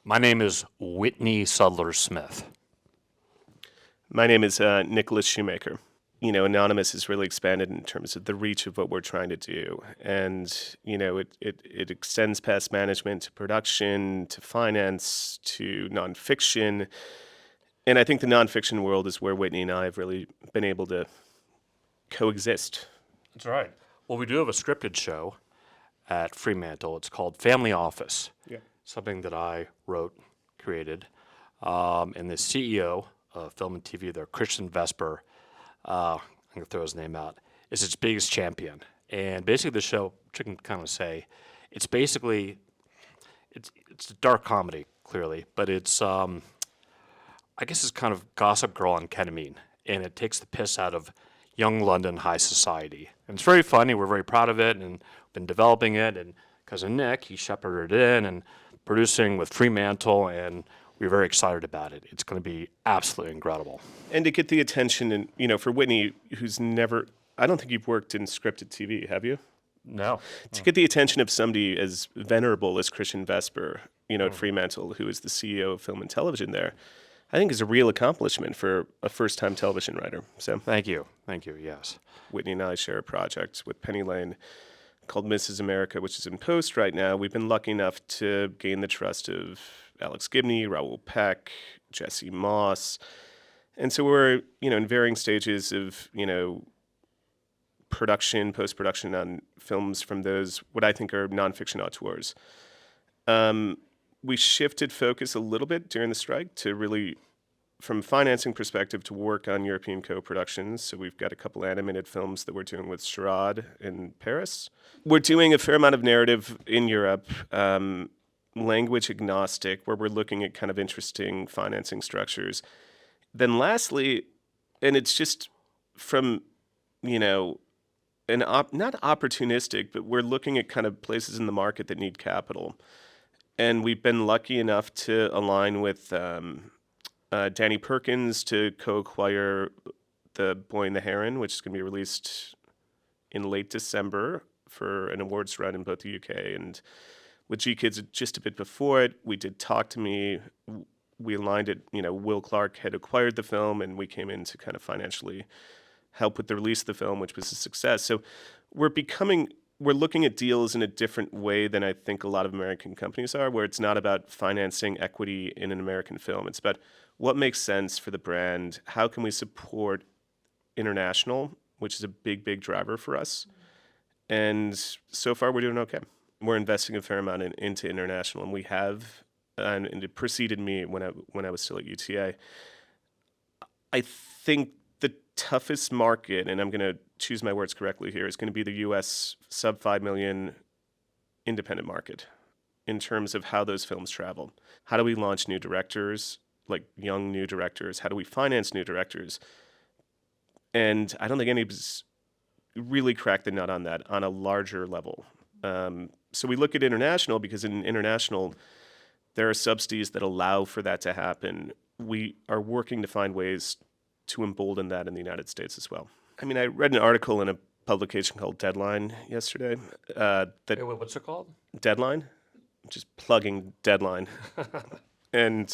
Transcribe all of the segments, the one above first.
My name is Whitney Sudler Smith. My name is Nicholas Shoemaker. Anonymous has really expanded in terms of the reach of what we're trying to do. And, it extends past management to production, to finance, to nonfiction. And I think the nonfiction world is where Whitney and I have really been able to coexist. That's right. Well, we do have a scripted show at Fremantle. It's called Family Office, Yeah. something that I wrote, created. And the CEO of film and TV there, Christian Vesper, I'm going to throw his name out, is its biggest champion. And basically, the show, which I can kind of say, it's basically it's a dark comedy, clearly, but I guess it's kind of Gossip Girl on ketamine, and it takes the piss out of young London high society. And it's very funny. We're very proud of it, and been developing it. And cousin Nick, he shepherded it in and producing with Fremantle, and we're very excited about it. It's going to be absolutely incredible. And to get the attention, and, for Whitney, who's never, I don't think you've worked in scripted TV, have you? No, To get the attention of somebody as venerable as Christian Vesper, at Fremantle, who is the CEO of film and television there, I think is a real accomplishment for a first-time television writer. So thank you, yes. Whitney and I share a project with Penny Lane called Mrs. America, which is in post right now. We've been lucky enough to gain the trust of Alex Gibney, Raoul Peck, Jesse Moss. And so we're, in varying stages of, production, post-production on films from those, what I think are nonfiction auteurs. We shifted focus a little bit during the strike to really, from a financing perspective, to work on European co-productions. So we've got a couple animated films that we're doing with Sherrod in Paris. We're doing a fair amount of narrative in Europe, language agnostic, where we're looking at kind of interesting financing structures. Then lastly, and it's just from, not opportunistic, but we're looking at kind of places in the market that need capital. And we've been lucky enough to align with Danny Perkins to co-acquire The Boy and the Heron, which is going to be released in late December for an awards run in both the UK and with G-Kids just a bit before it. We did Talk to Me. We aligned it, Will Clark had acquired the film, and we came in to kind of financially help with the release of the film, which was a success. So we're looking at deals in a different way than I think a lot of American companies are, where it's not about financing equity in an American film. It's about what makes sense for the brand. How can we support international, which is a big, big driver for us. And so far, we're doing okay. We're investing a fair amount into international, and we have, and it preceded me when I was still at UTA. I think the toughest market, and I'm going to choose my words correctly here, is going to be the U.S. sub 5 million independent market in terms of how those films travel. How do we launch new directors, like young new directors? How do we finance new directors? And I don't think anybody's really cracked the nut on that on a larger level. So we look at international because in international, there are subsidies that allow for that to happen. We are working to find ways to embolden that in the United States as well. I mean, I read an article in a publication called Deadline yesterday. Wait, what's it called? Deadline, just plugging Deadline. And,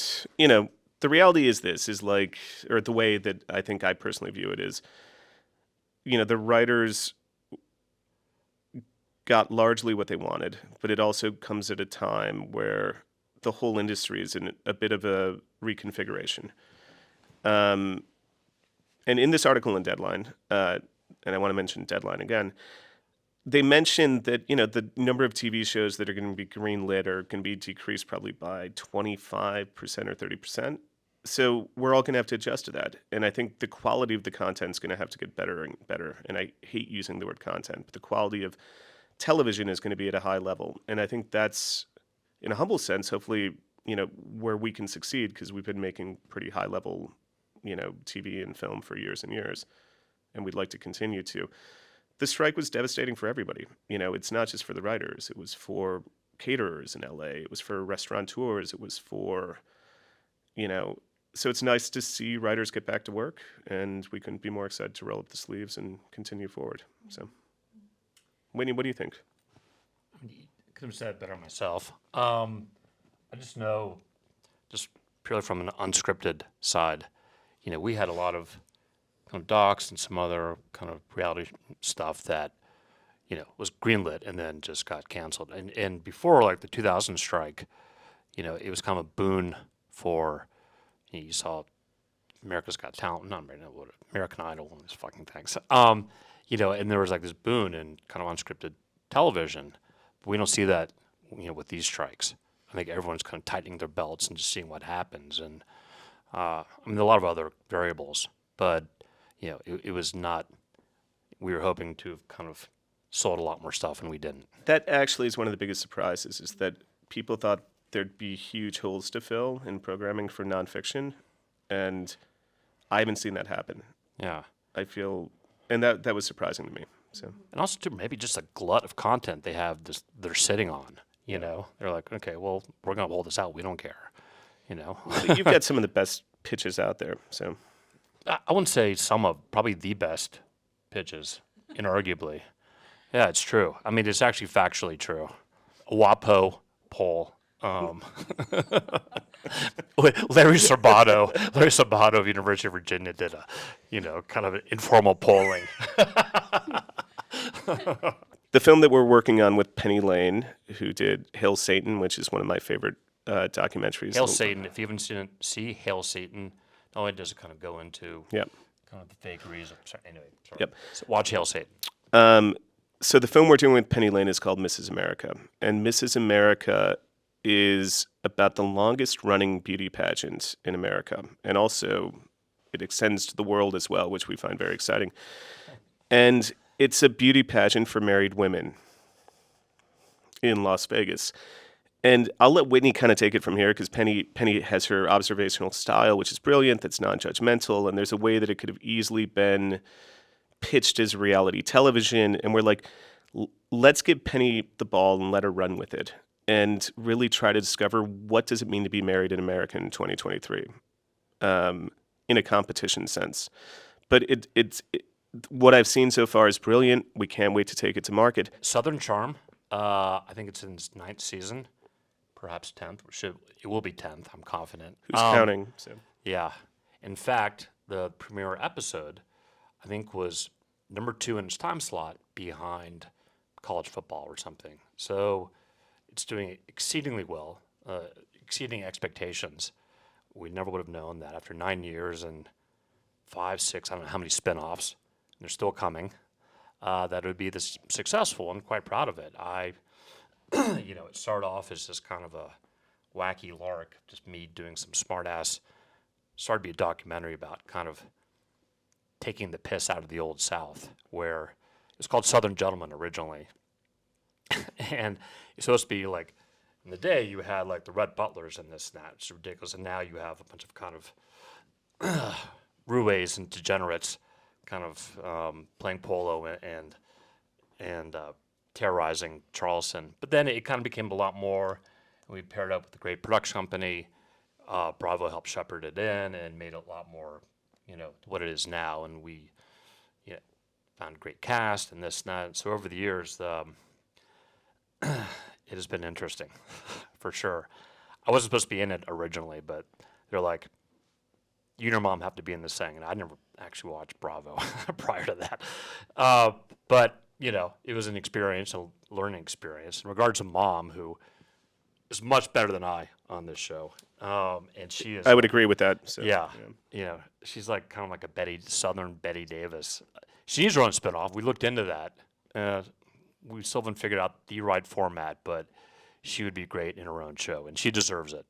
the reality is or the way that I think I personally view it is, the writers got largely what they wanted, but it also comes at a time where the whole industry is in a bit of a reconfiguration. And in this article in Deadline, and I want to mention Deadline again, they mentioned that, the number of TV shows that are going to be greenlit are going to be decreased probably by 25% or 30%. So we're all going to have to adjust to that. And I think the quality of the content is going to have to get better and better. And I hate using the word content, but the quality of television is going to be at a high level. And I think that's, in a humble sense, hopefully, where we can succeed, because we've been making pretty high level, TV and film for years and years. And we'd like to continue to. The strike was devastating for everybody. It's not just for the writers. It was for caterers in LA. It was for restaurateurs. It was for, so it's nice to see writers get back to work, and we couldn't be more excited to roll up the sleeves and continue forward. So, Whitney, what do you think? Could have said it better myself. I just know just purely from an unscripted side, we had a lot of kind of docs and some other kind of reality stuff that, was greenlit and then just got canceled. And before like the 2000 strike, it was kind of a boon for, you saw America's Got Talent, not American Idol, one of these fucking things. And there was like this boon in kind of unscripted television. But we don't see that, with these strikes. I think everyone's kind of tightening their belts and just seeing what happens. And I mean, there are a lot of other variables, but it was not. We were hoping to have kind of sold a lot more stuff, and we didn't. That actually is one of the biggest surprises, is that people thought there'd be huge holes to fill in programming for nonfiction, and I haven't seen that happen. Yeah. I feel, and that was surprising to me. So, and also too, maybe just a glut of content they're sitting on. They're like, okay, well, we're gonna hold this out. We don't care. But you've got some of the best pitches out there. So, I wouldn't say probably the best pitches, inarguably. Yeah, it's true. I mean, it's actually factually true. A WAPO poll. Larry Sabato of University of Virginia did a, kind of an informal polling. The film that we're working on with Penny Lane, who did Hail Satan, which is one of my favorite documentaries. Hail Satan. If you haven't seen it, see Hail Satan. Not only does it kind of go into Yep. kind of the fakeries. Anyway, sorry. Yep. So watch Hail Satan. So the film we're doing with Penny Lane is called Mrs. America, and Mrs. America is about the longest running beauty pageant in America, and also it extends to the world as well, which we find very exciting. And it's a beauty pageant for married women in Las Vegas. And I'll let Whitney kind of take it from here, because Penny has her observational style, which is brilliant, that's non-judgmental, and there's a way that it could have easily been pitched as reality television. And we're like, let's give Penny the ball and let her run with it, and really try to discover what does it mean to be married in America in 2023, in a competition sense. But what I've seen so far is brilliant. We can't wait to take it to market. Southern Charm. I think it's in its 9th season, perhaps 10th. It will be 10th. I'm confident. Who's counting? So. Yeah. In fact, the premiere episode, I think, was number 2 in its time slot behind college football or something. So it's doing exceedingly well, exceeding expectations. We never would have known that after 9 years and 5, 6, I don't know how many spinoffs, and they're still coming, that it would be this successful. I'm quite proud of it. It started off as just kind of a wacky lark, just me doing some smart-ass, started to be a documentary about kind of taking the piss out of the old South, where it's called Southern Gentlemen originally. And it's supposed to be like, in the day you had like the Red Butlers and this and that. It's ridiculous. And now you have a bunch of kind of roues and degenerates kind of playing polo and terrorizing Charleston. But then it kind of became a lot more. And we paired up with a great production company. Bravo helped shepherd it in and made it a lot more, what it is now. And we found a great cast and this and that. So over the years, it has been interesting, for sure. I wasn't supposed to be in it originally, but they're like, you and your mom have to be in this thing. And I never actually watched Bravo prior to that. But, it was an experience, a learning experience. In regards to Mom, who is much better than I on this show. And she is. I would agree with that. So, yeah. She's like kind of like a Southern Betty Davis. She needs her own spinoff. We looked into that. We still haven't figured out the right format, but she would be great in her own show, and she deserves it.